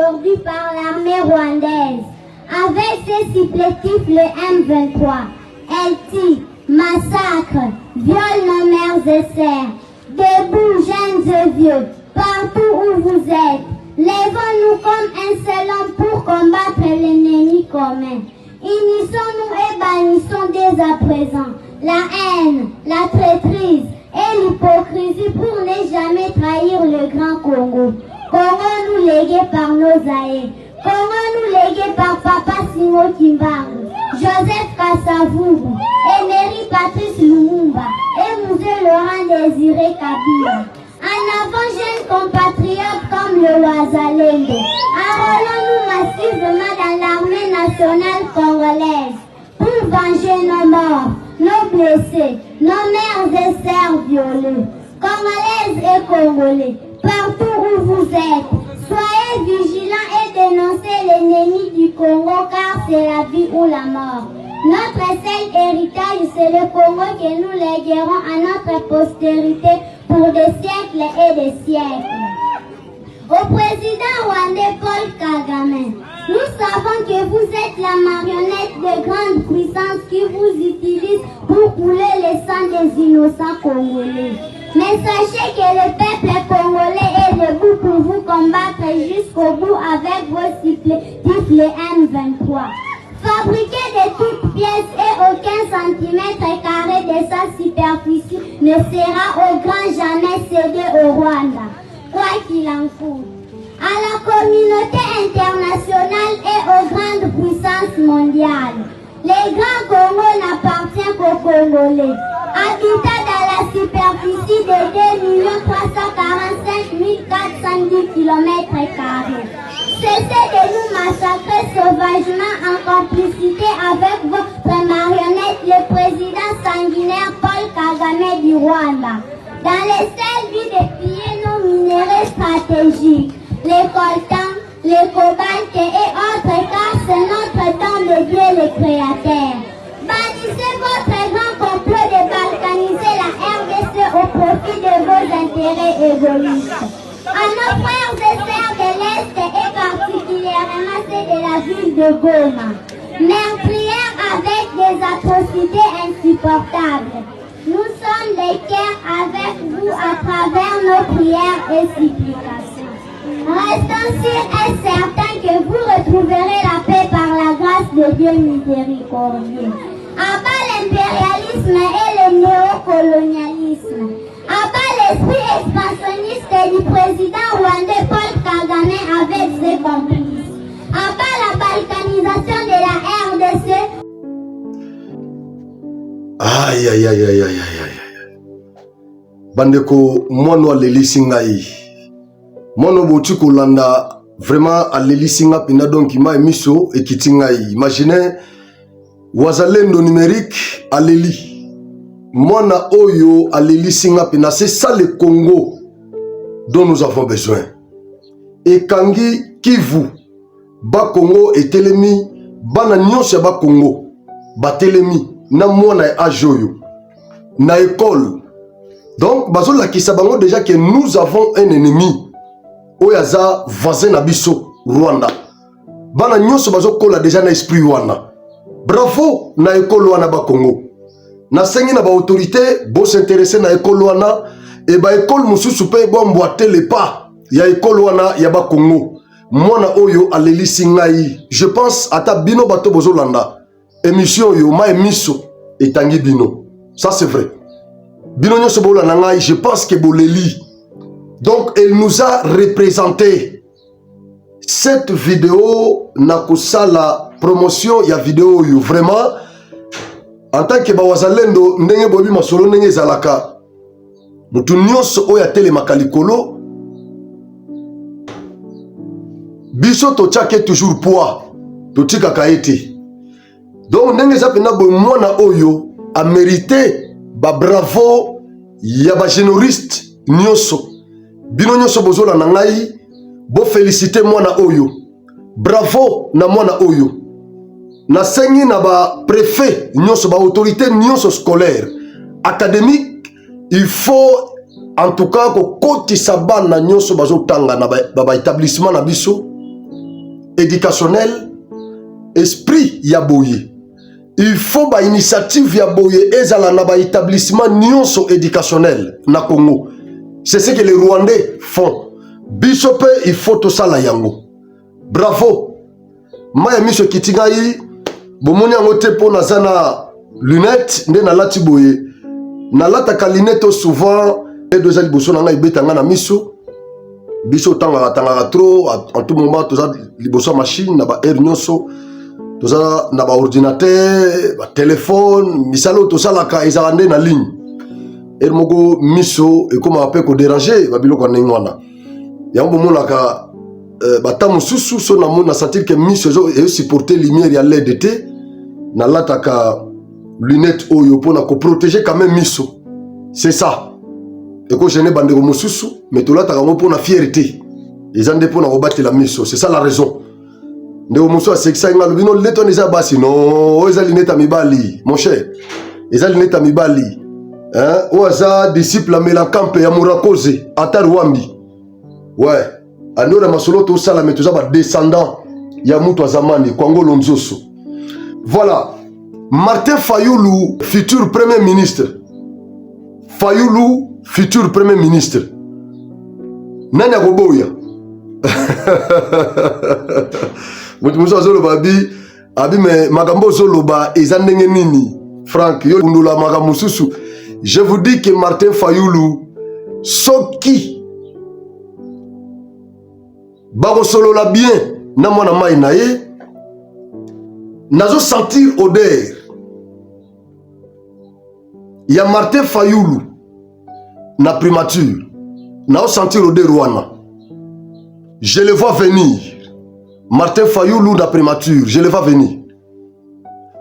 aujourd'hui par l'armée rwandaise. Avec ses supplétifs le M23, elle tue, massacre, viole nos mères et sœurs. Debout, jeunes et vieux, partout où vous êtes, lèvons-nous comme un seul homme pour combattre l'ennemi commun. Unissons-nous et bannissons dès à présent la haine, la traîtrise et l'hypocrisie pour ne jamais trahir le grand Congo. Congo nous légué par nos aïeux, Congo nous légué par Papa Simo Kimbangu, Joseph Kasavubu, Emery Patrice Lumumba et Musée Laurent Désiré Kabila. En avant, jeunes compatriotes comme le Wazalendo, enrôlons-nous massivement dans l'armée nationale congolaise pour venger nos morts, nos blessés, nos mères et sœurs violées. Congolaises et Congolais, partout où vous êtes, soyez vigilants et dénoncez l'ennemi du Congo car c'est la vie ou la mort. Notre seul héritage, c'est le Congo que nous léguerons à notre postérité pour des siècles et des siècles. Au président rwandais Paul Kagame, nous savons que vous êtes la marionnette de grandes puissances qui vous utilisent pour couler le sang des innocents congolais. Mais sachez que le peuple congolais est debout pour vous combattre jusqu'au bout avec vos supplétifs le M23. Fabriqué de toutes pièces et aucun centimètre carré de sa superficie ne sera au grand jamais cédé au Rwanda, quoi qu'il en coûte. À la communauté internationale et aux grandes puissances mondiales, les grands Congo n'appartiennent qu'aux Congolais. Habitat dans la superficie de 2 345 410 km². Cessez de nous massacrer sauvagement en complicité avec votre marionnette, le président sanguinaire Paul Kagame du Rwanda. Dans le seul but de piller nos minéraux stratégiques, les coltans, les cobaltes et autres, car c'est notre don de Dieu le Créateur. Bannissez votre grand complot de balkaniser la RDC au profit de vos intérêts égoïstes. À nos frères et sœurs de l'Est et particulièrement ceux de la ville de Goma, meurtrières avec des atrocités insupportables, nous sommes les cœurs avec vous à travers nos prières et supplications. Restons sûrs et certains que vous retrouverez la paix par la grâce de Dieu miséricordieux. À bas l'impérialisme et le néocolonialisme. À bas l'esprit expansionniste du président rwandais Paul Kagame avec ses complices. À bas la balkanisation de la RDC. Aïe aïe aïe aïe aïe aïe. Bandeko, mono aleli singai. Mono botu kolanda vraiment aleli singa pina donc ima emiso ekitingai. Imaginez Wazalendo numérique aleli. Mona oyo aleli singa pina, c'est ça le Congo dont nous avons besoin. Et Kangi Kivu ba Congo et Telemi bana nyonso ba Congo ba Telemi na mona ajoyo na école. Donc bazo la kisabango déjà que nous avons un ennemi oyaza voisin na biso Rwanda. Bana nyonso bazo kola déjà na esprit wana. Bravo na école wana ba Congo. Na sengi na ba autorité bo s'intéresser na école wana et ba école mususu pe bo mboate le pas ya école wana ya ba Congo. Mwana oyo aleli singai. Je pense ata bino bato bozolanda émission yo ma émission etangi bino. Ça c'est vrai. Bino nyoso bolanda ngai, je pense que boleli. Donc elle nous a représenté. Cette vidéo na kusala promotion ya vidéo yo vraiment en tant que Wazalendo ndenge bobi masolo ndenge zalaka mutu nyonso oya telemaka likolo biso totiake toujours poids totikaka ete. Donc ndenge za pena boy mwana oyo a mérité ba bravo ya ba génériste nyonso bino nyonso bozola na ngai bo féliciter mwana oyo. Bravo na mwana oyo. Na sengi na ba préfet nyonso ba autorité nyonso scolaire académique, il faut en tout cas ko koti sabana nyonso bazotanga na ba établissement na biso éducationnel, esprit yaboye. Il faut ba initiative yaboye ezala na ba établissement nyonso éducationnel na Congo. C'est ce que les Rwandais font. Bisope, il faut tout ça la yango. Bravo. Maya miso kitingai, bomoni angote po nazana lunette, nde na lati boye. Na lata ka lunette souvent, et deux ali boso nanga ibetanga na miso. Biso tanga trop, en tout moment, tout ça, liboso machine, na ba air nyonso, tout ça, na ba ordinateur, ba téléphone, misalo tout ça la ka ezalande na ligne. Et mogo miso, et comme appelle ko déranger, ba biloko na ngwana. Yambo monaka batamu susu so na mona sentir que miso et supporter lumière ya LED te na lataka lunette oyo pona ko protéger quand même miso. C'est ça. Et ko gêner bandeko mususu mais to lataka ngo pona fierté. Les ande pona ko battre la miso, c'est ça la raison. Ndeko muso a sexa ngalo bino leto neza basi non, eza lunette amibali, mon cher. Eza lunette amibali. Hein? Oza disciple amela campe ya Murakoze, Atarwambi. Ouais, anora masolo to sala mais tous ba descendant ya mutu azamani Kongo Lonzoso. Voilà, Martin Fayulu, futur premier ministre. Fayulu, futur premier ministre. Nanya Goboya. Mutu zolo babi, abi me magambo zolo ba ezandenge nini. Frank yo undula magambo susu. Je vous dis que Martin Fayulu soki Baro solo la bien, na mwana mai na ye, nazo sentir odeur. Ya Martin Fayulu, na primature, nazo sentir odeur wana. Je le vois venir. Martin Fayulu na primature, je le vois venir.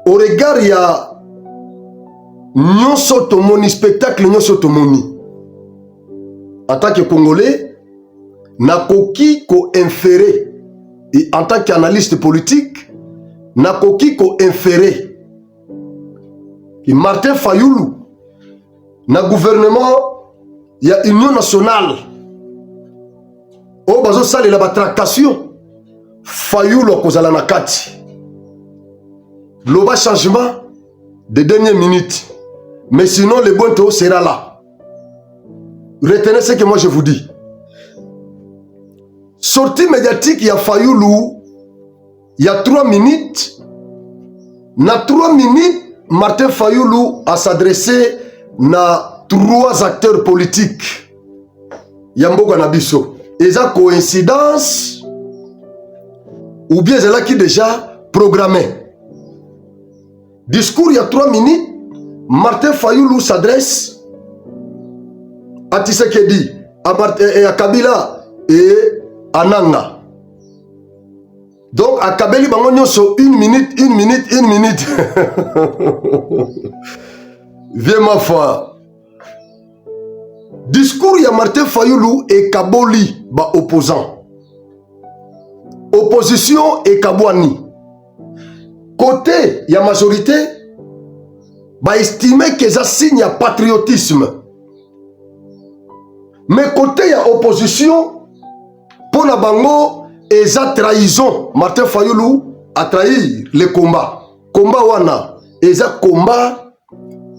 Au regard ya nyonso tomoni spectacle nyonso tomoni. En tant que Congolais, nakoki ko inférer et en tant qu'analyste politique nakoki ko inférer que Martin Fayulu na gouvernement ya Union nationale o bazo sali la tractation Fayulu kozala na kati loba changement de dernière minute mais sinon le bon taux sera là. Retenez ce que moi je vous dis. Sortie médiatique, il y a Fayulu, il y a 3 minutes. Na 3 minutes, Martin Fayulu a s'adressé à 3 acteurs politiques. Yamboka Nabiso. Et ça coïncidence, ou bien c'est là qui déjà programmé. Discours, il y a 3 minutes, Martin Fayulu s'adresse à Tshisekedi, à Kabila et Ananga. Donc, à Kabeli Bango Nyonso, 1 minute. Viens ma foi. Discours ya Martin Fayulu et Kaboli, ba opposant. Opposition et Kabouani. Côté ya majorité, ba estimer que ça signe ya patriotisme. Mais côté ya opposition, pour la bango, et ça trahison. Martin Fayulu a trahi le combat. Combat wana. Et ça combat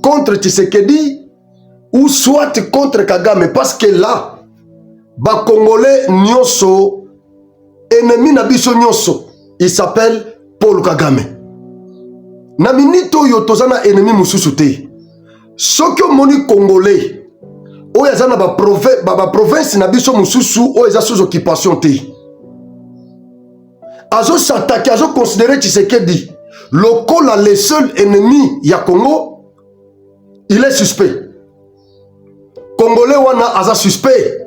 contre Tshisekedi ou soit contre Kagame. Parce que là, ba Congolais nyonso, ennemi nabiso nyonso, il s'appelle Paul Kagame. Na minito yo tozana ennemi mususu te. Sokyo moni Congolais. Oyo eza na ba province na biso mususu oyo eza sous occupation te. Azo s'attaquer, azo considérer Tshisekedi lokola le seul ennemi ya Congo, il est suspect. Congolais wana aza suspect.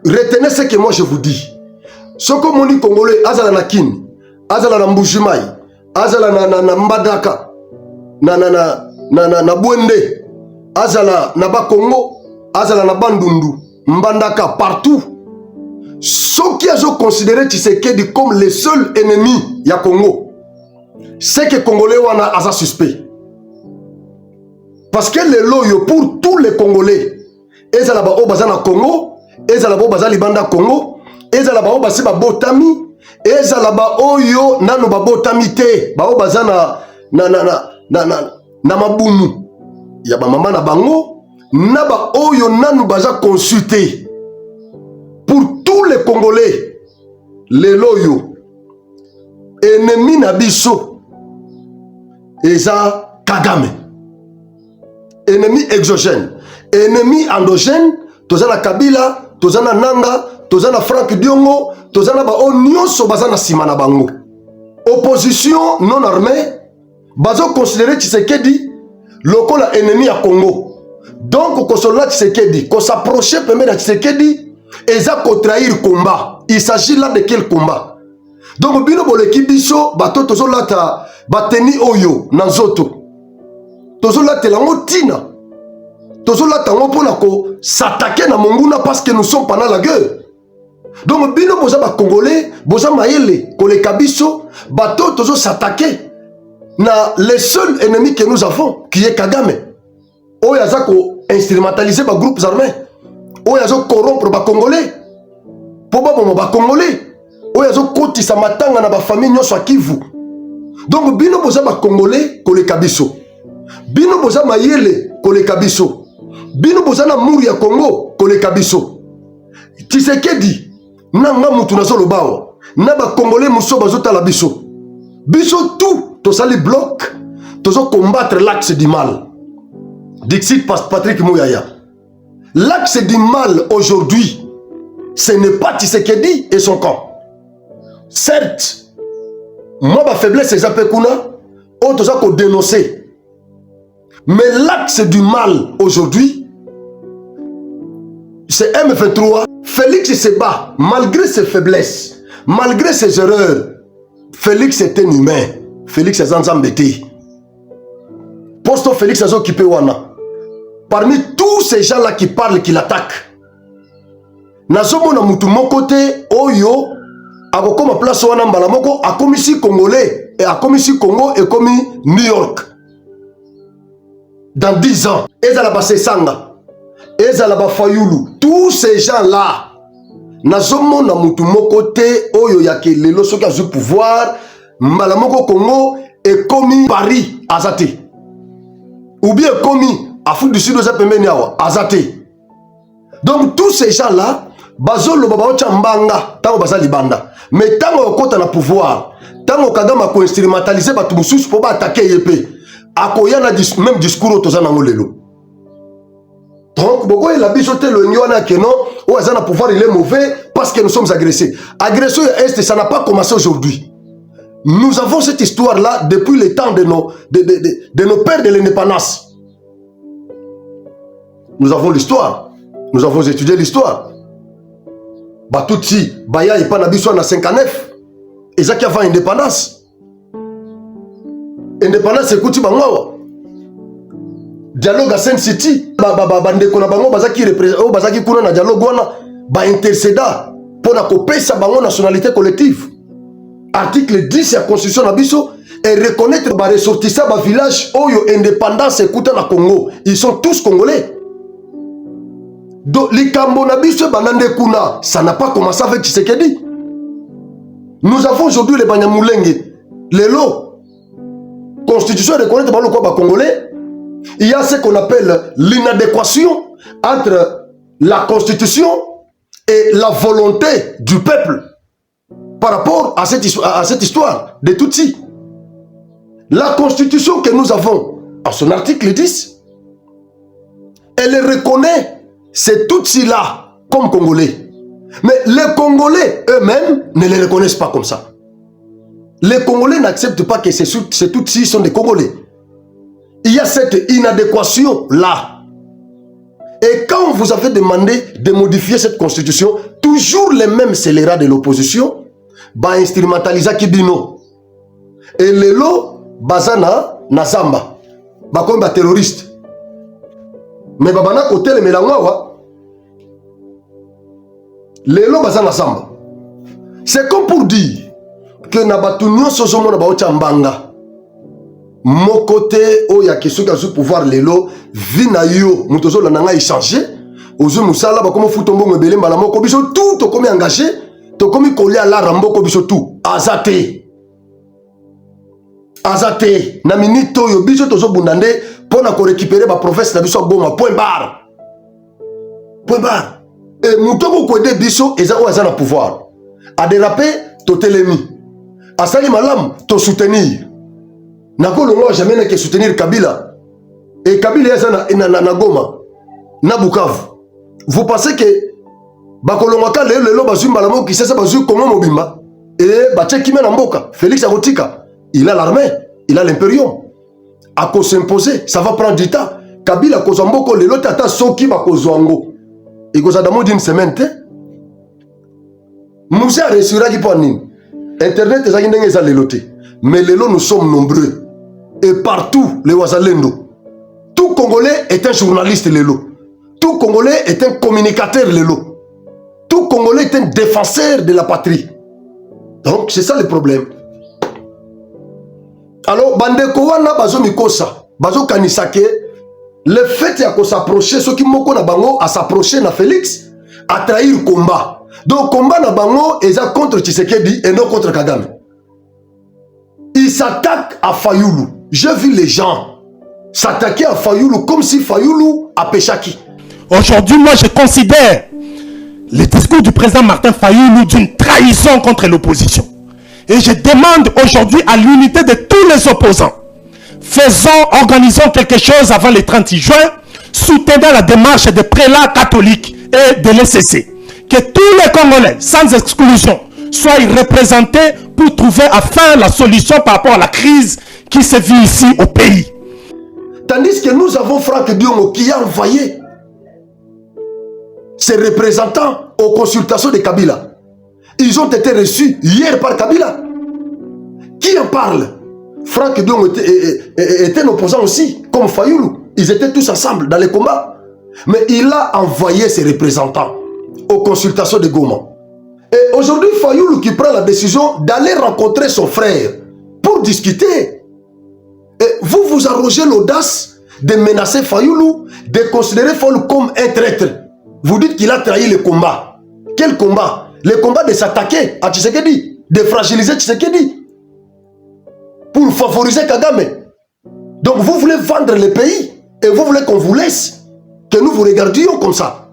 Retenez ce que moi je vous dis. Soko moni Congolais azala na Kini, azala na Mbujimayi, azala na Mbadaka, na Bwende, azala na Bakongo, azala na Bandundu, Mbandaka, partout. Ceux qui ont considéré Tshisekedi comme le seul ennemi ya Congo, c'est que Congolais wana asa suspect. Parce que le loyo pour tous les Congolais, ezala ba o bazana Congo, ezala ba o bazali banda Congo, ezala ba o basi ba botami, ezala ba oyo nano babotami te bao baza na mabumu ya ba mama na bango na ba oyo nano baza consulté. Pour tous les Congolais lelo yo ennemi na biso eza Kagame, ennemi exogène, ennemi endogène, tozana Kabila, tozana Nanga, tozana Frank Diongo, tozana ba nyonso baza na sima na bango. Opposition non armée bazo considérer Tshisekedi lokola ennemi ya Congo. Donc kosola Tshisekedi, ko s'approcher pembe na Tshisekedi eza ko trahir combat. Il s'agit là de quel combat? Donc bino boleki biso bato tozolata bateni oyo na nzoto. Tozolata lango tina. Tozolata ngo pona ko s'attaquer na monguna parce que nous sommes pendant la guerre. Donc bino boza ba Congolais, boza maele koleka biso bato tozo s'attaquer na le seul ennemi que nous avons qui est Kagame. Oyo azako instrumentaliser ba groupes armés. Oyo azo corrompre ba Congolais. Po ba Congolais. Oyo azo kotisa matanga na ba famille nyonso Kivu. Donc bino boza ba Congolais koleka biso. Bino boza mayele koleka biso. Bino boza na muru ya Congo koleka biso. Tshisekedi nanga mutu nazo lobawa. Na ba Congolais muso bazota la biso. Biso tout to sali bloc tozo combattre l'axe du mal. Dixit Patrick Mouyaya. L'axe du mal aujourd'hui, ce n'est pas Tshisekedi et son camp. Certes, moi ma faiblesse c'est Zapekuna, on doit qu'on dénoncer. Mais l'axe du mal aujourd'hui, c'est M23. Félix se bat, malgré ses faiblesses, malgré ses erreurs. Félix est un humain. Félix est un embêté. Posto Félix est occupé wana. Parmi tous ces gens-là qui parlent, qui l'attaquent, nazomo na mutu mokote oyo akokoma place wana mbala moko akomisi Congolais et akomisi Congo et komi New York. Dans 10 ans, ezala ba Sesanga, ezala ba Fayulu, tous ces gens-là, nazomo na mutu mokote oyo yake lelo soki azu pouvoir mbala moko Congo et komi Paris azate. Ou bien komi Afrique du Sud azate. Donc tous ces gens-là, bazolo baba chambanga tango bazali banda. Mais tango okota na pouvoir, tango Kagame ko instrumentaliser batu mususu pour ba attaquer yepé. Akoya na même discours tozana ngolelo. Donc boko la bijoté le nyona que non, ou azana pouvoir il est mauvais parce que nous sommes agressés. Agression est ça n'a pas commencé aujourd'hui. Nous avons cette histoire-là depuis le temps de nos pères de l'indépendance. Nous avons l'histoire. Nous avons étudié l'histoire. Batouti, Baya et Panabiso en 59. Et ça qui a fait indépendance. Indépendance, c'est Kouti Bangawa. Dialogue à Saint-City. Bande Kona Bango, Bazaki représente, Bazaki Kuna na dialogue wana, ba intercéda pour la copie sa bango nationalité collective. Article 10 de la Constitution Nabiso et reconnaître ba ressortissants ba village oyo indépendance écoute na Congo. Ils sont tous congolais. Donc les Cambonabiso banande kuna, ça n'a pas commencé avec Tshisekedi. Nous avons aujourd'hui les Banyamulenge, les lots. Constitution reconnaître ba lokwa ba congolais. Il y a ce qu'on appelle l'inadéquation entre la Constitution et la volonté du peuple par rapport à cette histoire de Tutsi. La Constitution que nous avons, à son article 10, elle reconnaît ces Tutsis-là comme Congolais. Mais les Congolais eux-mêmes ne les reconnaissent pas comme ça. Les Congolais n'acceptent pas que ces Tutsis sont des Congolais. Il y a cette inadéquation-là. Et quand vous avez demandé de modifier cette constitution, toujours les mêmes scélérats de l'opposition, ba instrumentalisa Kibino. Et les lots, bazana, nazamba. Ba comme ba terroriste. Mais babana côté le mélangawa. Les lots, bazana, nazamba. C'est comme pour dire que nabatunyo sozomo na ba ochambanga. Mon côté, oh, il y a question qui pouvoir lelo, vina yo, mutozo la nanga échanger, ozo musala, ba comme foutombo mebele, mbalamoko biso tout, to comme engagé, to comme collé à la rambo ko biso tout. azate. Azate. Na minute oyo biso tozo bundande pour na récupérer ma province na biso Goma. Point barre. Point barre. Et moutoko kwede biso eza o azana pouvoir. A déraper to telemi. A sali malam to soutenir. Nako longo jamais na ke soutenir Kabila. Et Kabila eza na Goma. Na Bukavu. Vous pensez que bakolongaka lelo bazui malamo qui sait ça bazui comment mobimba et bache kimé na mboka Félix Agotika il a l'armée il a l'impérium à cause s'imposer ça va prendre du temps Kabila cause mboko lelo tata soki bakozwango et cause dans d'une semaine te Moussa a réussi à pour nini internet ezaki ndenge eza lelo te mais lelo nous sommes nombreux et partout les wazalendo tout Congolais est un journaliste lelo tout Congolais est un communicateur lelo. Tout Congolais est un défenseur de la patrie. Donc, c'est ça le problème. Alors, Bandeko wana bazo mikosa, bazo kanisake, le fait de s'approcher, ceux qui moko na bango à s'approcher na Félix, à trahir combat. Donc, combat na bango est contre Tshisekedi et non contre Kagame. Il s'attaque à Fayoulou. J'ai vu les gens s'attaquer à Fayoulou comme si Fayoulou a péchaki. Aujourd'hui, moi, je considère le discours du président Martin Fayoulou d'une trahison contre l'opposition. Et je demande aujourd'hui à l'unité de tous les opposants. Organisons quelque chose avant le 30 juin, soutenant la démarche des prélats catholiques et de l'ECC. Que tous les Congolais, sans exclusion, soient représentés pour trouver enfin la solution par rapport à la crise qui se vit ici au pays. Tandis que nous avons Franck Diongo qui a envoyé ses représentants aux consultations de Kabila. Ils ont été reçus hier par Kabila. Qui en parle? Franck Diongo était un opposant aussi, comme Fayoulou. Ils étaient tous ensemble dans les combats. Mais il a envoyé ses représentants aux consultations de Goma. Et aujourd'hui, Fayoulou qui prend la décision d'aller rencontrer son frère pour discuter. Et vous vous arrogez l'audace de menacer Fayoulou, de considérer Fayoulou comme un traître. Vous dites qu'il a trahi le combat. Quel combat? Le combat de s'attaquer à Tshisekedi, de fragiliser Tshisekedi, pour favoriser Kagame. Donc vous voulez vendre le pays et vous voulez qu'on vous laisse, que nous vous regardions comme ça.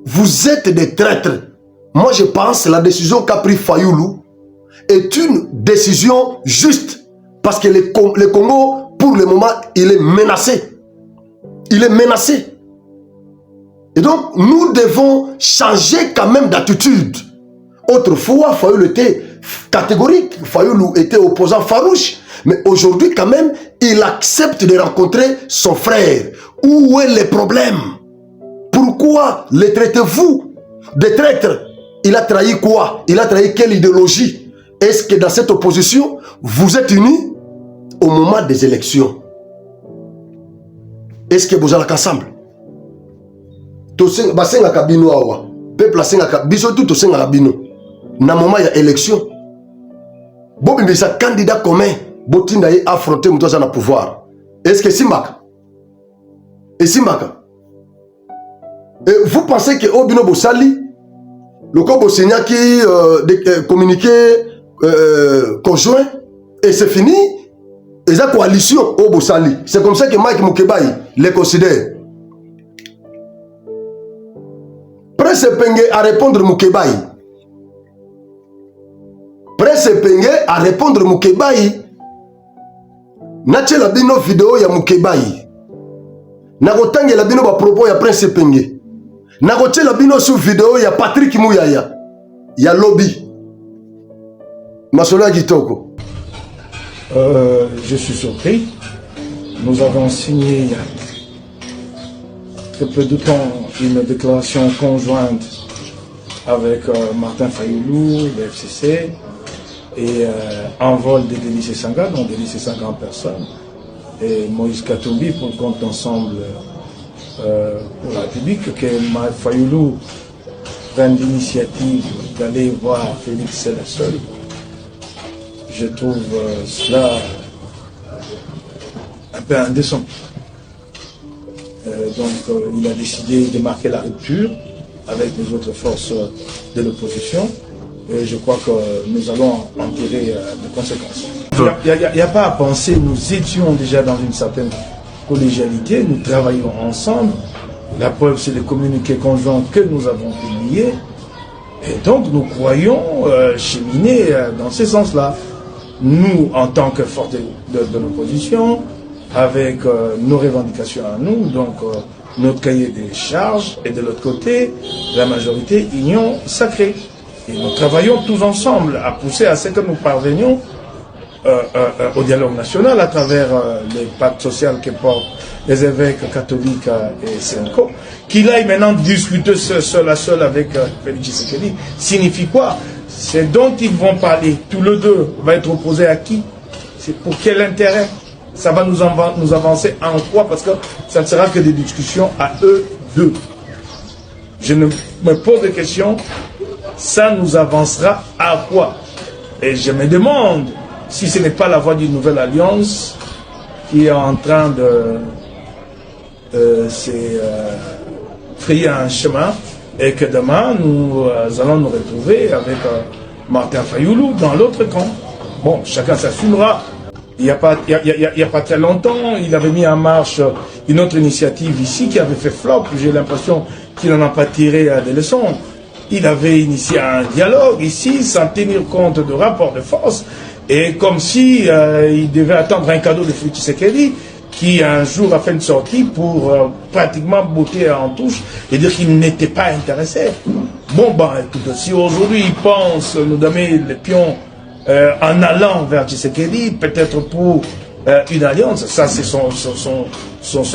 Vous êtes des traîtres. Moi je pense que la décision qu'a pris Fayoulou est une décision juste. Parce que le Congo, pour le moment, il est menacé. Il est menacé. Et donc, nous devons changer quand même d'attitude. Autrefois, Fayoulou était catégorique. Fayoulou était opposant farouche. Mais aujourd'hui, quand même, il accepte de rencontrer son frère. Où est le problème? Pourquoi les traitez-vous de traîtres? Il a trahi quoi? Il a trahi quelle idéologie? Est-ce que dans cette opposition, vous êtes unis au moment des élections? Est-ce que vous allez ensemble? Basengaka bino awa peuple asengaka biso tout tosengaka bino na moment ya élection bobimbisa candidat commun botinda ye affronter muto aza na pouvoir. Est-ce que simbaka et simbaka et vous pensez que obino bosali loko bosenya qui communiqué conjoint et c'est fini et ça coalition au bosali? C'est comme ça que Mike Mukebai les considère. Prince Penge à répondre Mukebai. Prince Penge à répondre Mukebai. Nache la bino vidéo ya Mukebai. Nagotange la bino ba propos ya Prince Penge. Nagoche la bino sur vidéo ya Patrick Mouyaya. Ya lobby. Masola Kitoko. Je suis surpris. Nous avons signé il y a très peu de temps une déclaration conjointe avec Martin Fayoulou, le FCC, et un vol de Denis Sanga, dont Denis Sanga en personne, et Moïse Katumbi pour le compte ensemble pour la République, que Fayoulou prenne l'initiative d'aller voir Félix Sélassol. Je trouve cela un peu indécent. Donc il a décidé de marquer la rupture avec les autres forces de l'opposition Et je crois que nous allons en tirer des conséquences. Il n'y a pas à penser, nous étions déjà dans une certaine collégialité, nous travaillons ensemble. La preuve, c'est les communiqués conjoints que nous avons publiés. Et donc, nous croyons cheminer dans ce sens-là. Nous, en tant que force de l'opposition, avec nos revendications à nous, donc notre cahier des charges, et de l'autre côté, la majorité union sacrée. Et nous travaillons tous ensemble à pousser à ce que nous parvenions au dialogue national à travers les pactes sociaux que portent les évêques catholiques et Senko, qu'il aille maintenant discuter seul à seul avec Félix Tshisekedi. Signifie quoi? C'est dont ils vont parler. Tous les deux va être opposé à qui? C'est pour quel intérêt? Ça va nous avancer en quoi? Parce que ça ne sera que des discussions à eux deux. Je me pose des questions. Ça nous avancera à quoi? Et je me demande si ce n'est pas la voie d'une nouvelle alliance qui est en train de frayer un chemin et que demain nous allons nous retrouver avec Martin Fayoulou dans l'autre camp. Bon, chacun s'assumera. Il n'y a pas très longtemps, il avait mis en marche une autre initiative ici qui avait fait flop. J'ai l'impression qu'il n'en a pas tiré des leçons. Il avait initié un dialogue ici sans tenir compte de rapports de force et comme si il devait attendre un cadeau de Félix Tshisekedi qui un jour a fait une sortie pour pratiquement botter en touche et dire qu'il n'était pas intéressé. Bon, bah écoute, si aujourd'hui il pense nous donner les pions en allant vers Tshisekedi, peut-être pour une alliance, ça c'est son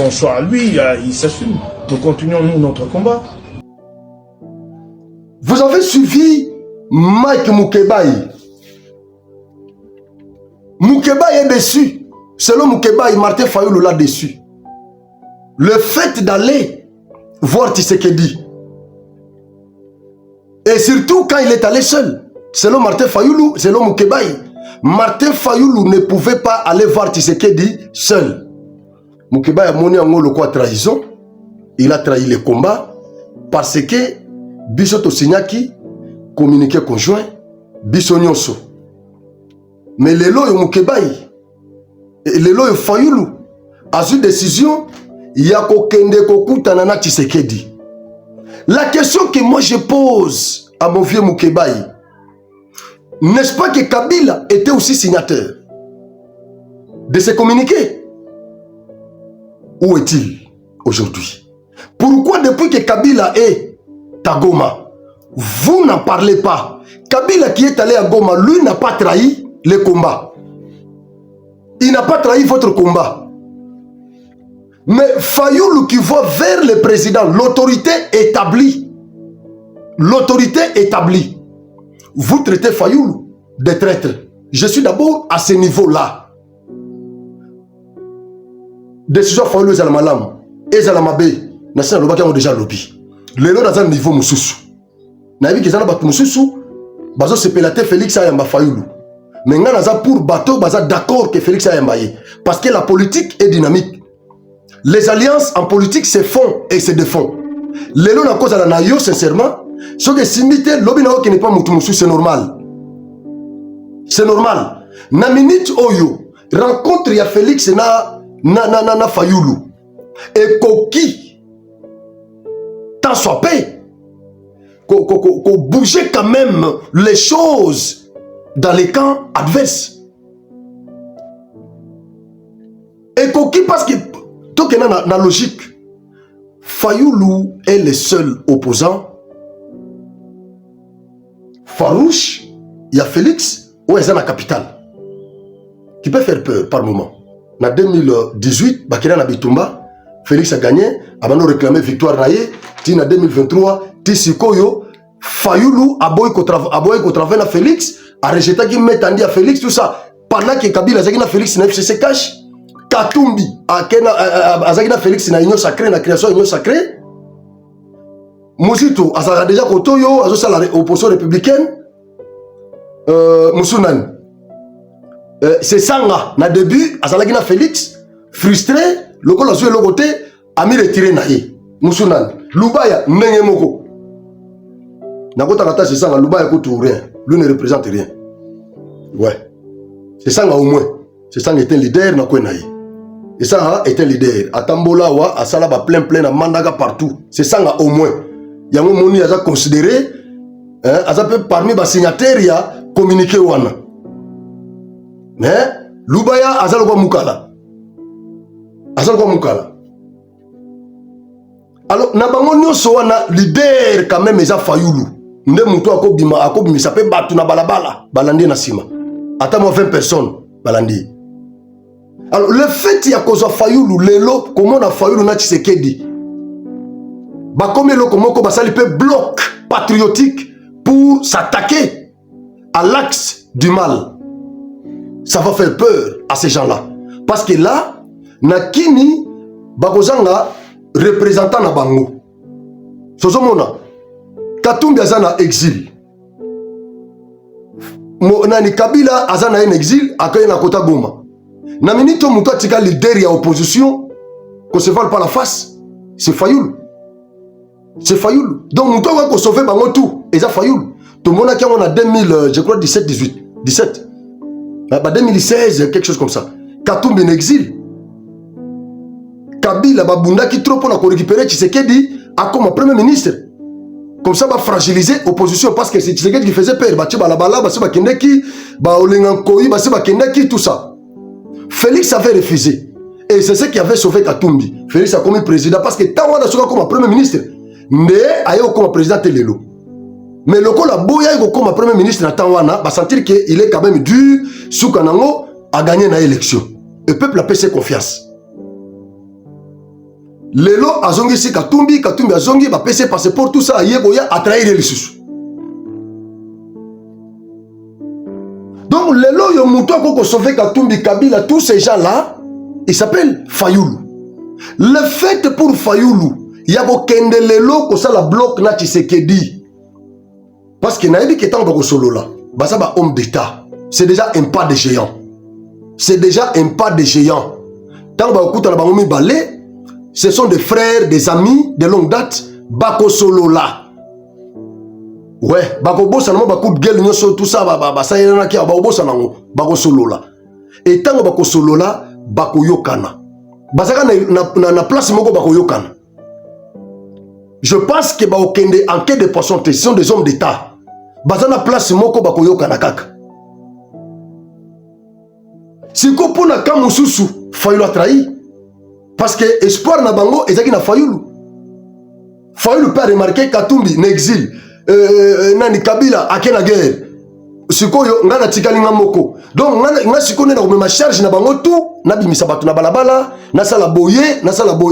choix à lui, il s'assume. Nous continuons nous notre combat. Vous avez suivi Mike Mukebai. Mukebai est déçu. Selon Mukebai, Martin Fayoulou l'a déçu. Le fait d'aller voir Tshisekedi, et surtout quand il est allé seul, selon Martin Fayoulou, selon Mukebai, Martin Fayoulou ne pouvait pas aller voir Tshisekedi seul. Mukebai a monné en haut le quoi trahison. Il a trahi le combat parce que Bisoto Signaki, communiqué conjoint, Bisonyonso. Mais les lois Mukebai, les lois Fayoulou, a eu décision, il y a Kokende Kokutanana Tshisekedi. La question que moi je pose à mon vieux Mukebai, n'est-ce pas que Kabila était aussi signateur de ces communiqués? Où est-il aujourd'hui? Pourquoi depuis que Kabila est à Goma, vous n'en parlez pas? Kabila qui est allé à Goma, lui n'a pas trahi le combat. Il n'a pas trahi votre combat. Mais Fayoulou qui va vers le président, l'autorité établie. L'autorité établie. Vous traitez Fayoulou de traître. Je suis d'abord à ce niveau-là. Décision Fayoulou est à la malam. Et à la mabé. N'a pas déjà lobby. Les lois dans un niveau moussous. N'a vu qu'ils ont battu moussous. Bazo se pelate Félix Ayamba Fayoulou. Mais nous avons pour bateau d'accord que Félix Ayamba. Parce que la politique est dynamique. Les alliances en politique se font et se défont. Les lois cause à la naïo sincèrement. Ce que simité lobby nao qui n'est pas moussou, c'est normal. C'est normal. Na minute oyo rencontre ya Félix na Fayoulou. Et Koki tant soit paix, qu'on bougeait quand même les choses dans les camps adverses. Et Koki, parce que tout est dans la logique, Fayoulou est le seul opposant farouche. Il y a Félix, où est la capitale, qui peut faire peur par moment. En 2018, Bakira Nabitumba, Félix a gagné, avant de réclamer victoire naïe. En 2023, Tissikoyo, Fayoulou, a boy ko travers Félix, a rejeté qui met à Félix, tout ça. Pendant que Kabila a Félix na FCC cash, Katumbi a Félix na union sacrée, na création union sacrée. Mouzito a déjà Kotoyo, a ça l'opposition républicaine. Moussounane. C'est Sanga, na début, a na Félix, frustré, le col a joué le côté, a mis retiré naïe. Moussounane. Lubaya, Nengemoko. Nakota kata c'est ça, Lubaya koto rien. lui ne représente rien. Ouais. C'est ça au moins. C'est ça est un leader na kwenaï. Et ça est un leader. À Tambola wa à Salaba plein à Mandaga partout. C'est ça au moins. Il y a un moment où a considéré parmi les signataires il y a communiqué wana. Mais Lubaya azalwa mukala. Azalwa mukala. Alors na bango nyonso wana leader quand même eza Fayulu. Nde muto akobimisa pe batu na balabala balandi na sima. Ata mo 20 personnes balandi. Alors le fait il y a cause Fayulu lelo comment na Fayulu na Tshisekedi. Ba comme le comment ko basali pe bloc patriotique pour s'attaquer à l'axe du mal. Ça va faire peur à ces gens-là parce que là nakini bakozanga représentant na bango. Sozomona Katumbi azana exil. Nani Kabila azana en exil akaya na kota Goma. Na minito muto atika leader ya opposition qu'on se vole pas la face, c'est Fayoul. C'est Fayoul. Donc muto va sauver bango tout, et ça Fayoul. Tout le monde qui on a 2000 je crois 17 bah 2016 quelque chose comme ça. Katumbi en exil. Kabila babunda qui trop pour récupérer Tshisekedi a comme premier ministre. Comme ça va fragiliser l'opposition parce que c'est Tshisekedi qui faisait peur. Bah la bala, bah c'est ba kendeki, bah olengankoi, bah c'est ba kendeki tout ça. Félix avait refusé. Et c'est ce qui avait sauvé Katumbi. Félix a commis président parce que tant on a sauvé comme premier ministre, mais aïe comme président Telelo. Mais le coup la boya comme premier ministre na Tawana va sentir qu'il est quand même dur sous Kanango à gagner une élection. Le peuple a payé confiance. Lelo azongi si Katumbi azongi va payé passeport tout ça aïe boya à trahir les sous. Donc lelo yo muto ko sauver Katumbi Kabila tous ces gens là il s'appelle Fayoulou. Le fait pour Fayoulou il y a kende lelo ko ça la bloc na Tshisekedi. Parce que naïbi qui est en bako solo là, bah ça va homme d'état. C'est déjà un pas de géant. C'est déjà un pas de géant. Tant bako kuta na bango mi balé, ce sont des frères, des amis de longue date, bako solo là. Ouais, bako bossa na bako de gueule nyoso tout ça ba ça yana ki bako bossa na bako solo là. Et tant bako solo là, bako yokana. Basaka na place moko bako yokana. Je pense que bako kende en quête de poisson, ce sont des hommes d'état. Bazana place moko bako yokana kaka. Si ko pona kamususu Fayoulou a trahi parce que espoir na bango ezaki na Fayoulou. Fayoulou peut remarquer Katumbi n'exil nani Kabila akena guerre. Sikoyo ngana tikali moko. Donc ngana sikone na ma charge na bango tout na bimisa batu na balabala na sala boye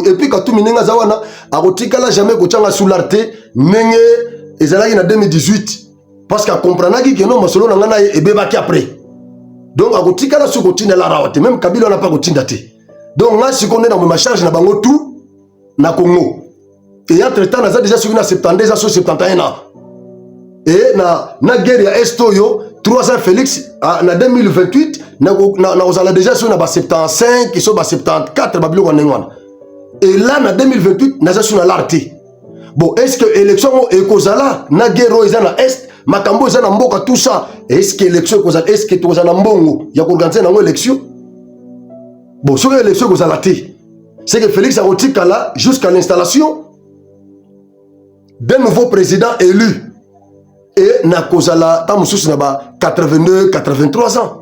et puis Katumbi nenga zawana akotikala jamais ko tchanga soularte nenge ezalaki na 2018 parce qu'à comprendre que non masolo na ngana e bebaki après. Donc akotikala su kotinda la rawate même Kabila n'a pas kotinda te. Donc nga sikone na ma charge na bango tout na Congo. Et entre temps na déjà sur na 72 ans sur 71 ans. Et na guerre ya Estoyo 3 ans Félix na 2028 na ozala déjà sur na 75 qui sont 74 babilo kwa nengwana. Et là na 2028 na sur na l'arté. Bon est-ce que élection ekozala na guerre eza na est makambo eza na mboka tout ça est-ce que élection ekozala est-ce que tozala mbongo ya organiser na élection. Bon sur l'élection ekozala té. C'est que Félix a retikala jusqu'à l'installation d'un nouveau président élu. Et na kozala tamusus na ba 82 83 ans.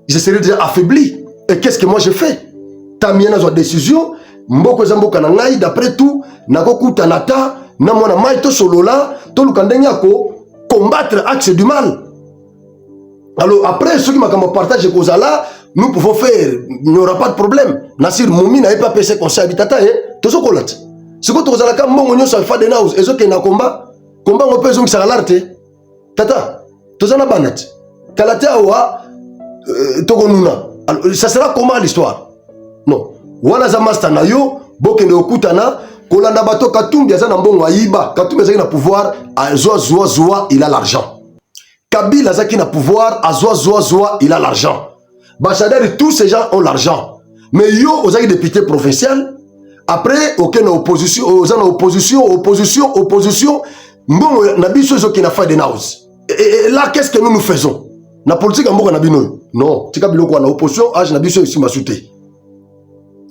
Je serais déjà affaibli. Et qu'est-ce que moi je fais? Tamiena zo décision mboko zamboka na ngai d'après tout nako kuta nata na mona mai to solo là to lukandenya ko combattre axe du mal. Alors après ceux qui m'a comme partage kozala nous pouvons faire il n'y aura pas de problème. Nasir Moumi n'a pas passé conseil habitata to so kolat. Ce que kozala ka mbongo nyoso fa de naus ezo ke na combat on peut zongi salalarte. Tata, tozana banat. Kalate awa togonuna. Alors ça sera comment l'histoire? Non. Wana za master na yo bokende okutana kolanda bato Katumbi azana mbongo ayiba. Katumbi azaki na pouvoir zoa il a l'argent. Kabila azaki na pouvoir zoa il a l'argent. Bachaderi tous ces gens ont l'argent. Mais yo ozaki député provincial après aucune opposition, opposition. Mbongo na biso zo ki na fa de naus. Et là, qu'est-ce que nous faisons? La politique, non, tika biloko na opposition, age na biso ici masouté.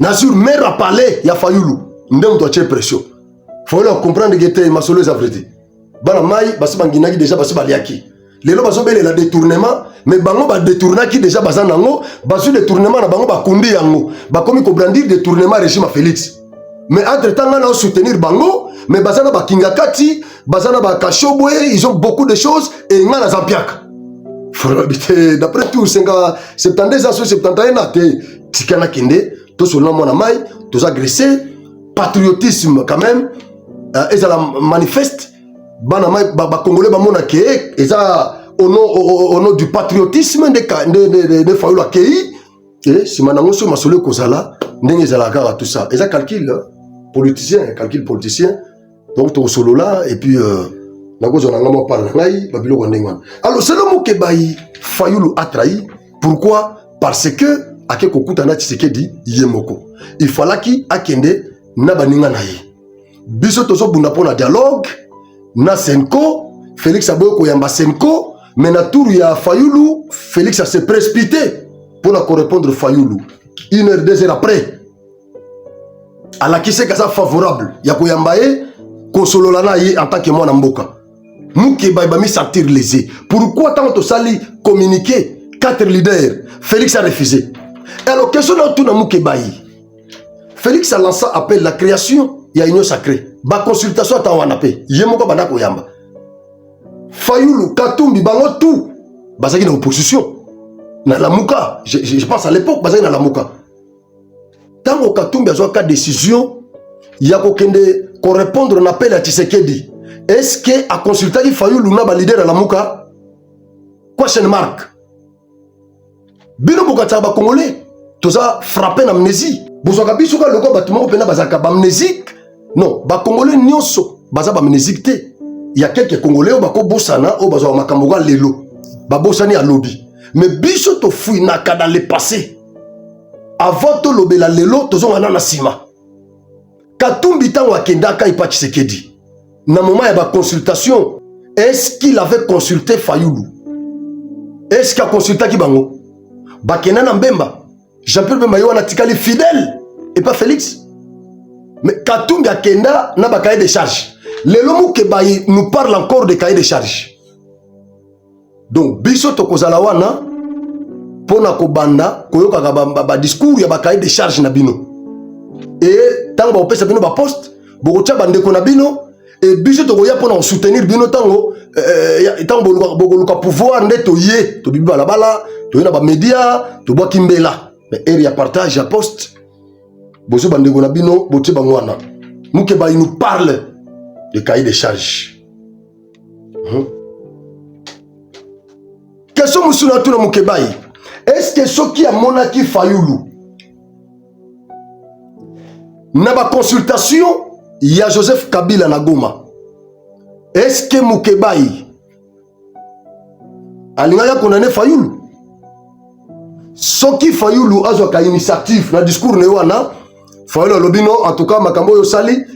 Nazur mère a parlé, il y a Fayoulou. Ndem doit faire pression. Faut leur comprendre que c'était ma solo zavredi. Bana mai, basi banginaki déjà basi baliaki. Lelo baso bele la détournement, mais bango ba détournaki déjà bazanango, basu détournement na bango ba kundi yango. Ba komi ko brandir détournement régime à Félix. Mais entre-temps, on a soutenir bango, mais bazana ba kingakati, bazana ba kashobwe, ils ont beaucoup de choses et nga na zampiaka. D'après tout, 72 ans, 71 ans, tikana kende, tout sur l'homme mai, tous agressés, patriotisme quand même, et ça la manifeste, banamai, congolais, bamona ke, et ça au nom du patriotisme de Fayoulou Akei, et si manango sur ma solo kozala, ndenge zalaka tout ça, et ça calcul politicien, donc tout solo là, et puis alors c'est le mot que Fayoulou a trahi. Pourquoi? Parce que Akeko Kutana Tshisekedi Yemoko. Il fallait qu'il akende na baninga na ye. Biso tozo bunda pona dialogue na Senko, Félix Aboyoko yamba Senko, mais na tour ya Fayoulou, Félix a se précipité pour la correspondre Fayoulou. 1 heure, 2 heures après. À la qui c'est favorable, ya ko yamba ye konsololana ye en tant que moi na mboka. Moukeba va me sentir lésé. Pourquoi tant que sali communiquer 4 leaders, Félix a refusé. Alors, question de tout dans Moukeba. Félix a lancé appel la création, il y a une union sacrée. Ba consultation à Wanape. Yemoka Banako Yamba. Fayoulou, Katumbi, Bango, tout. Bazaki dans l'opposition. Dans la Mouka, je pense à l'époque, Bazaki dans la Mouka. Tant que Katumbi a joué 4 décisions, il y a qu'on répondre à un appel à Tshisekedi. Est-ce que à consulter il Fayoulou na ba leader à la Mouka? Question mark. Bino bokata ba congolais, toza frappé d'amnésie. Bozoka bisuka loko batuma pena bazaka amnésique. Non, ba congolais nyonso baza ba amnésique te. Il y a quelques congolais bako bosana o bazo makamboga lelo. Ba bosani à lobby. Mais biso to fui na dans le passé. Avant to lobela lelo tozo wana na sima. Katumbi tango akenda ka ipa Tshisekedi. Dans le moment de la consultation, est-ce qu'il avait consulté Fayoulou? Est-ce qu'il a consulté Kibango? Bakena Nambemba. Jean-Pierre Bemba Yoana Tikali fidèle et pas Félix. Mais Katumbi Akenda n'a pas cahier de charge. Les lomu Kebayi nous parle encore de cahier de charge. Donc, Biso Tokozalawana, Pona Kobanda, Koyoka ba discours, ya ba cahier de charge na bino. Et tant que vous avez un poste, vous avez un bino. Et biso to goya pour soutenir bino tango tango boluka pouvoir ndeto ye to bibi balabala to na ba média to boa kimbela mais area partage à poste bozo bandeko na bino botie bangwana Moukeba il nous parle de cahier de charge. Question musuna tuna Moukeba, est-ce que ce qui a monaki Fayoulou na ba consultation il y a Joseph Kabila na Goma. Est-ce que Moukeba alingaya condamné Fayoulou? Soki Fayoulou a une initiative na discours ne wana Fayoulou lobino en tout cas makambo yo sali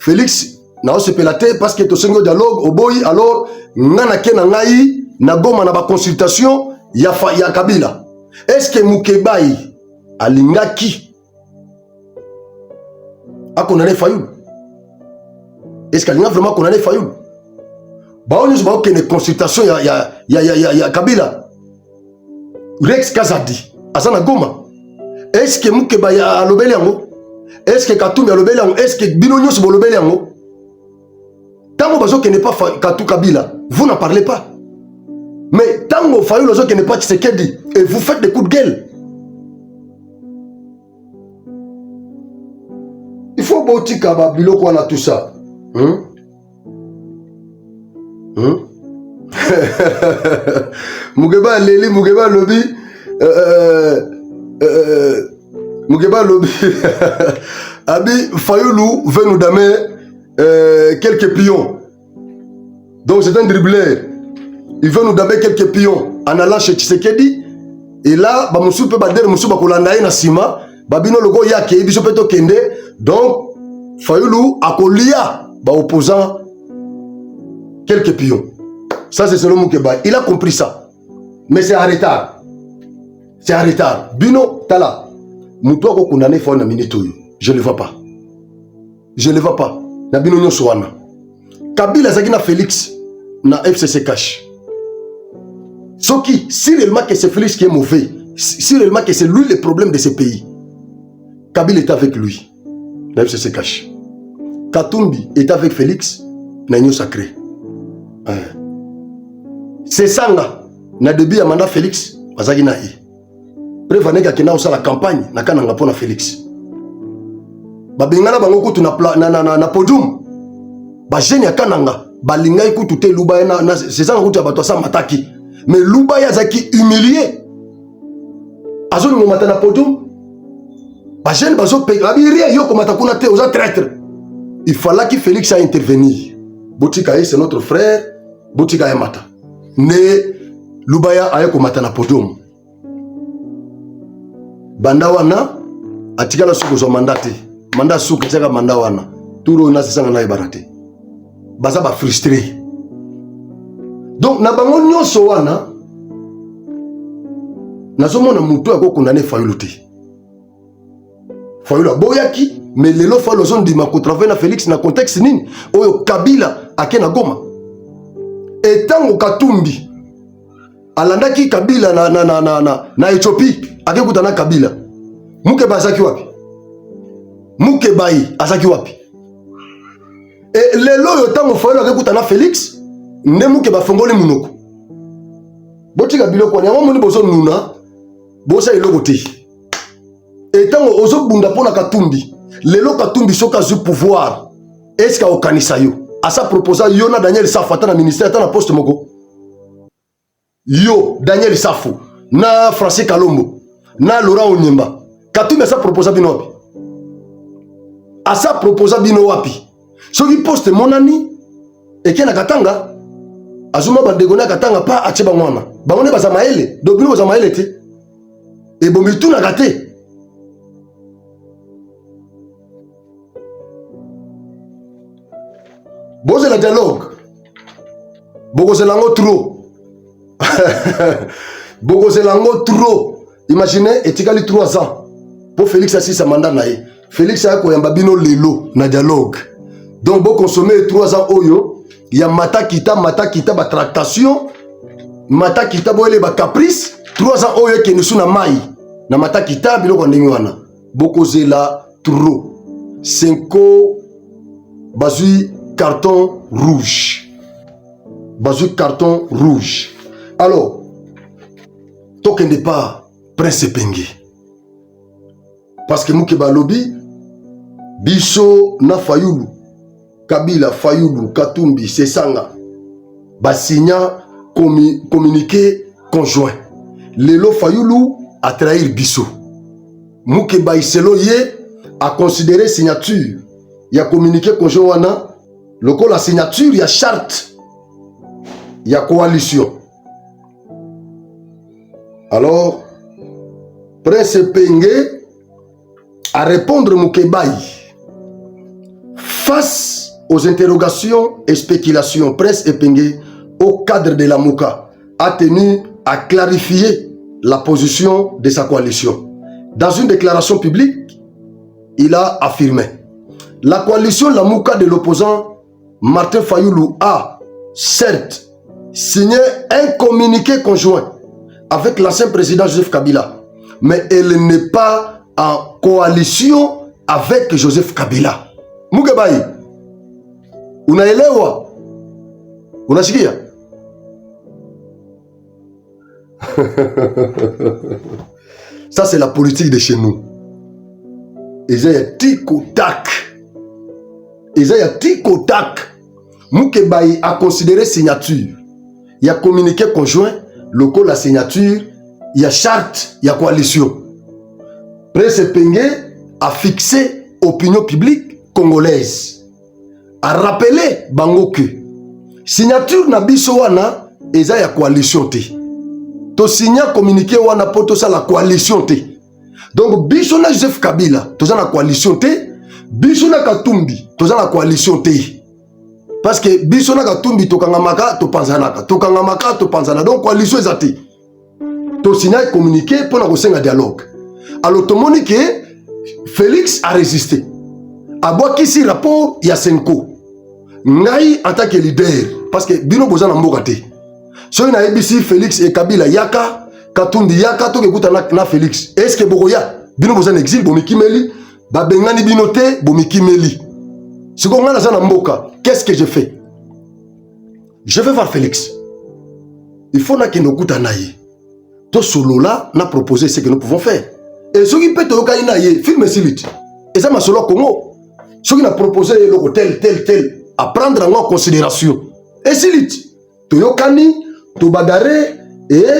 Félix na osepelate parce que to sengo dialogue oboyi alors ngana ke na ngai na Goma na ba consultation ya Kabila. Est-ce que Moukeba alingaki a condamné Fayoulou? Est-ce qu'elle a vraiment condamné Fayoulou? Bah on nous a une consultation il y a Kabila. Rex Kazadi, Asana Goma. Est-ce que Moukeba a l'obéliango? Est-ce que Katumbi a l'obéliango? Est-ce que Binonyo se l'obéliango? Tant que n'est pas Katou Kabila, vous n'en parlez pas. Mais tant que Fayoulou n'est pas Tshisekedi, et vous faites des coups de gueule. Il faut botika ba biloko na tout ça. Moukeba Leli, Moukeba Lobby, Moukeba Lobby, Abi Fayoulou veut nous donner quelques pions. Donc c'est un dribbleur. Il veut nous donner quelques pions en allant chez Tshisekedi. Et là, ba musu pe bader musu ba kolanda na sima, babino logo yake biso peto kende. Donc Fayoulou a kolia ba opposant quelques pions. Ça, c'est selon Moukeba. Il a compris ça. Mais c'est en retard. C'est en retard. Bino, Tala. Moutoua ko condamné faut na minute. Je ne le vois pas. Je ne le vois pas. Na Bino nyo soana. Kabila Zagina Félix na FCC cash. Soki, si réellement que c'est Félix qui est mauvais, si réellement que c'est lui le problème de ce pays, Kabila est avec lui. Na FCC cash. Katumbi est avec Félix. Na nyo sacré. C'est Sanga. Na début ya mandat Félix. Bazagina hi. Prévanega kena osa la campagne. Na kananga pona Félix. Babengana bango kutu na podium. Ba jeune ya kananga. Balinga ikutu te luba na c'est ça kutu ya bato sa mataki. Mais luba ya zaki humilié. Azoni mo mata na podium. Ba jeune bazo pega biria yo ko mata kuna te osa traître. Il fallait que Félix a intervenir. Botika c'est notre frère. Botika ya mata. Ne Lubaya aye ko mata na podium. Banda wana atikala suko zo mandate. Manda suko tsaka manda wana. Turo na sisanga na ibarate. Baza ba frustré. Donc na bango nyonso wana nazomona mutu ako condamné Fayulu te. Fayulu boyaki mais lelo Fayulu zone di mako travailler na Félix na contexte nini oyo Kabila akena Goma. Etango Katumbi alandaki Kabila na Ethiopie akekuta na Kabila. Mukeba azaki wapi? Mukebai azaki wapi? Et lelo yo tango Fayulu akekuta na Félix nde Mukeba fongoli munoko. Botika biloko nyama moni bozo nuna bosa eloko te. Et tango ozo bunda pona Katumbi lelo Katumbi soka zu pouvoir est-ce ka okanisa yo asa proposa yo na Daniel Safu ata na ministère ata na poste moko. Yo Daniel Safu na Francis Kalombo na Laurent Onyemba Katumbi asa proposa bino wapi? Asa proposa bino wapi? Soki poste monani eke na Katanga azuma bandego na Katanga pa ache bangwana bangone baza maele do bino baza maele te e bomitu na kate. Boze la dialogue boze lango trop. Boze lango trop. Imaginez etikali 3 ans pour Félix assis sa mandat nae. Félix a koyamba bino lelo na dialogue. Donc bo consommer 3 ans oyo ya mata kita ba tractation mata kita boele ba caprice 3 ans oyo ke nusu na mai na mata kita biloko ndenge wana boze la trop. 5 bazui carton rouge. Bazou carton rouge. Alors, token de pas Prince Epenge. Parce que Moukeba lobby, Biso na Fayulu, Kabila, Fayulu, Katumbi, Sesanga, Basigna, communiqué conjoint. Lelo Fayulu a trahi Biso. Moukeba Iseloye a considéré signature. Il a communiqué conjoint wana. Loko la signature, il y a charte, il y a coalition. Alors, Prince Epenge à répondre Moukebaï face aux interrogations et spéculations. Prince Epenge, au cadre de la Mouka, a tenu à clarifier la position de sa coalition. Dans une déclaration publique, il a affirmé la coalition La Mouka de l'opposant Martin Fayulu a, certes, signé un communiqué conjoint avec l'ancien président Joseph Kabila, mais elle n'est pas en coalition avec Joseph Kabila. Mukebai, unaelewa? Unasikia? Ça, c'est la politique de chez nous. Ils ont tic-tac. Ils ont tic-tac. Moukebaï a considéré signature. Il y a communiqué conjoint, le code la signature, il y a charte, il y a coalition. Prince Epenge a fixé opinion publique congolaise. A rappelé bango que signature na biso wana eza ya coalition te. To signa communiqué wana poto sa la coalition te. Donc biso na Joseph Kabila, toza na coalition te. Biso na Katumbi, toza na coalition te. parce que biso na katumbi tokangamaka topanzanaka tokangamaka topanzana donc coalition ezati to signer communiqué pour na kosenga dialogue alors tomoni que Félix a résisté abwakisi rapport ya Senko ngai en tant que leader parce que bino boza na mboka te so na ABC Félix et Kabila yaka Katumbi yaka to kekuta na Félix est-ce que bokoya bino boza na exil bomikimeli babengani bino te bomikimeli siko ngana za na mboka qu'est-ce que je fais? Je vais voir Félix. Il faut na keno kuta na ye to solo là na proposer ce que nous pouvons faire et ce qui peut to ka ina ye film silit et ça ma solo Congo ce qui n'a proposé le hôtel tel à prendre en considération et silit to yokani to bagaré et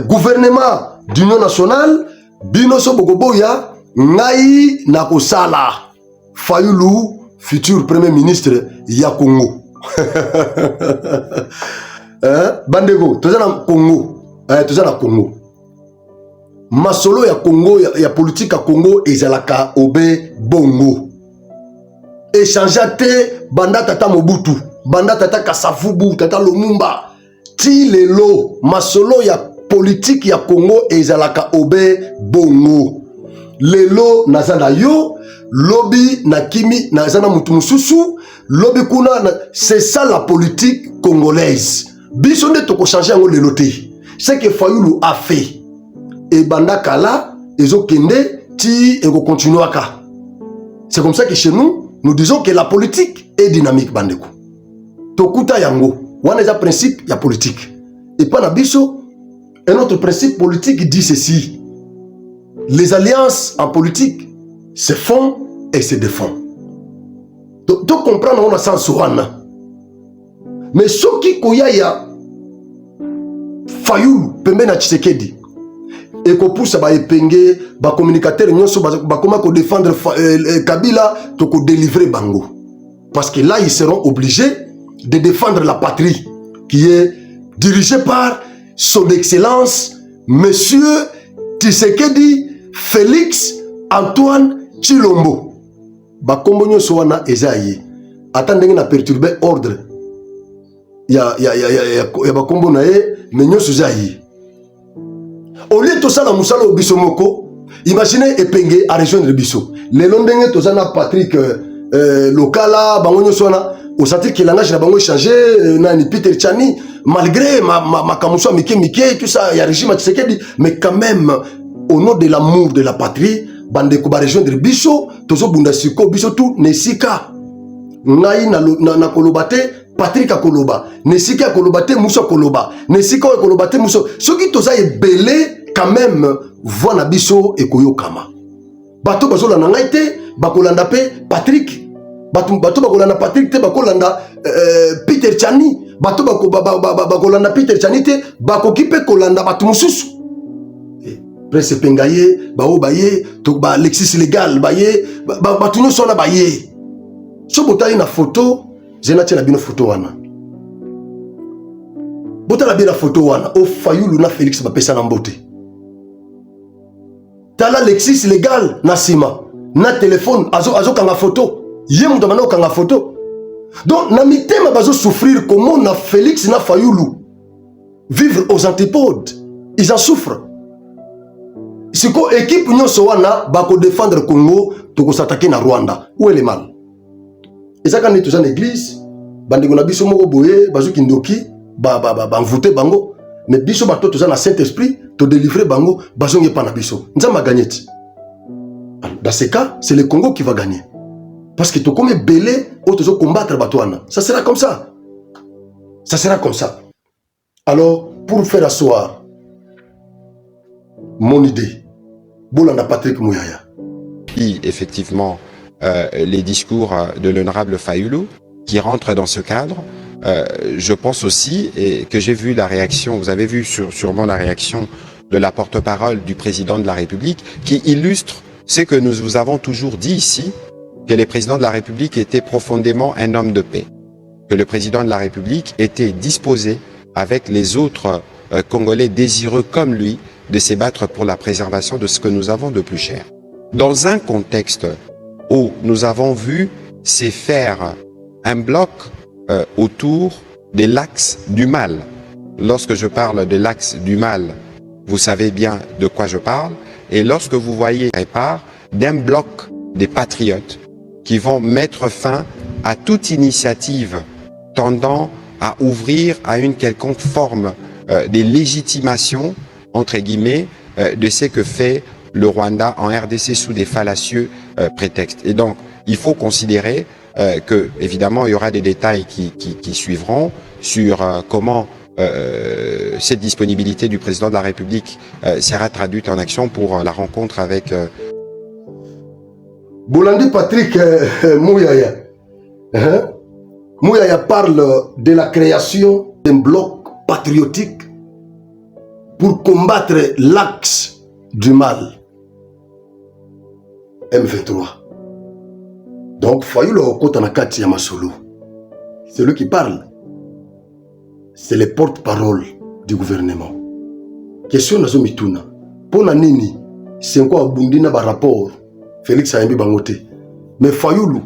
gouvernement d'union nationale bino so bokoboya ngai na kosala Fayulu futur premier ministre ya Congo bandego toza na Congo toza na Congo masolo ya Congo ya politique ya Congo ezalaka obe bongo échanger te banda tata Mobutu banda tata Kasavubu tata Lumumba ti lelo masolo ya politique ya Congo ezalaka obe bongo lelo nazana yo lobby na kimi nazana mutu mususu lobby kuna c'est ça la politique congolaise biso nde toko changer ngo lelo te ce que Fayulu a fait et banda kala ezo kende ti eko continuer aka c'est comme ça que chez nous disons que la politique est dynamique bandeko tokuta yango wana eza principe ya politique et pas na biso un autre principe politique dit ceci les alliances en politique se font et se défendent. Donc, comprendre on a sens wana. Mais ce qui koyaya Fayulu pembe na Tshisekedi et ko pousse ba epenge ba communicateur nyonso ba koma ko défendre Kabila to ko délivrer bango. Parce que là ils seront obligés de défendre la patrie qui est dirigée par son excellence monsieur Tshisekedi Félix Antoine Tshilombo. Bakombo nyonso wana ezaye ata ndenge na perturber ordre ya bakombo na ye mais nyonso ezaye au lieu tosala musala o biso moko imaginez epenge a rejoindre biso lelo ndenge tozana Patrick Lokala bango nyonso wana au senti que langage na bango changé nani Peter Tchani malgré ma kamuso mike tout ça ya régime Tshisekedi mais quand même au nom de l'amour de la patrie bande ko ba rejoindre biso tozo bunda siko biso tout nesika ngai na kolobate Patrick akoloba nesika kolobate muso koloba nesika kolobate muso soki toza ebele quand même voix na biso ekoyokama bato bazolanda ngai te bakolanda pe Patrick bato bakolanda Patrick te bakolanda Peter Tchani bato bakolanda Peter Tchani te bakoki pe kolanda bato mususu Prince Pengaye, Baye, Toba Alexis Légal, Baye, Batuno Sona Baye. So botali na photo, Zenati na bino photo wana. Botala bina photo wana, o Fayulu na Félix bapesa na mbote. Tala Alexis Légal na sima, na téléphone, azo kanga photo. Yé muto bana kanga photo. Donc na mitema bazo souffrir comment na Félix na Fayulu vivre aux antipodes. Ils en souffrent. Si ko équipe nyonso wana bako défendre Congo toko s'attaquer na Rwanda où est le mal et ça quand nous en église bandeko na biso moko boye bazuki ndoki ba voter bango mais biso bato toza na Saint-Esprit to délivrer bango bazonge pa na biso nzamba gagner. Dans ce cas c'est le Congo qui va gagner parce que to comme belé o tozo combattre bato wana ça sera comme ça alors pour faire asseoir mon idée Bolanda Patrick Mouyaya. Effectivement, les discours de l'honorable Fayulu qui rentrent dans ce cadre. Je pense aussi et que j'ai vu la réaction, vous avez vu sûrement la réaction de la porte-parole du président de la République qui illustre ce que nous vous avons toujours dit ici, que le président de la République était profondément un homme de paix, que le président de la République était disposé avec les autres Congolais désireux comme lui de se battre pour la préservation de ce que nous avons de plus cher. Dans un contexte où nous avons vu se faire un bloc autour de l'axe du mal. Lorsque je parle de l'axe du mal, vous savez bien de quoi je parle. Et lorsque vous voyez un part d'un bloc des patriotes qui vont mettre fin à toute initiative tendant à ouvrir à une quelconque forme de légitimation, entre guillemets, de ce que fait le Rwanda en RDC sous des fallacieux prétextes. Et donc, il faut considérer que, évidemment, il y aura des détails qui suivront sur comment cette disponibilité du président de la République sera traduite en action pour la rencontre avec... Bolandi Patrick Mouyaya. Mouyaya parle de la création d'un bloc patriotique pour combattre l'axe du mal. M23. Donc, Fayulu Okotanakati Yamasolo. C'est lui qui parle. C'est le porte-parole du gouvernement. Question Nazo Mituna. Pona nini, c'est quoi Bundina par rapport Félix Ayembi Bangote. Mais Fayulu,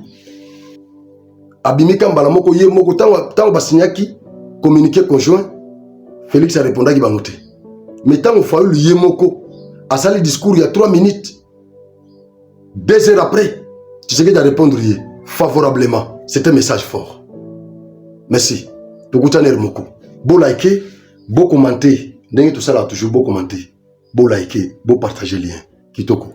Abimika Mbalamoko Ye Moko, tant Basignaki, communiqué conjoint, Félix a répondu à Bangote. Mais tant Fayulu Ye Moko, a sali discours il y a 3 minutes, 2 heures après, tu sais qu'il a répondu favorablement. C'est un message fort. Merci. Tukutane Moko. Beau liker, beau commenter. Tout ça là, toujours beau commenter. Beau liker, beau partager le lien. Kitoko.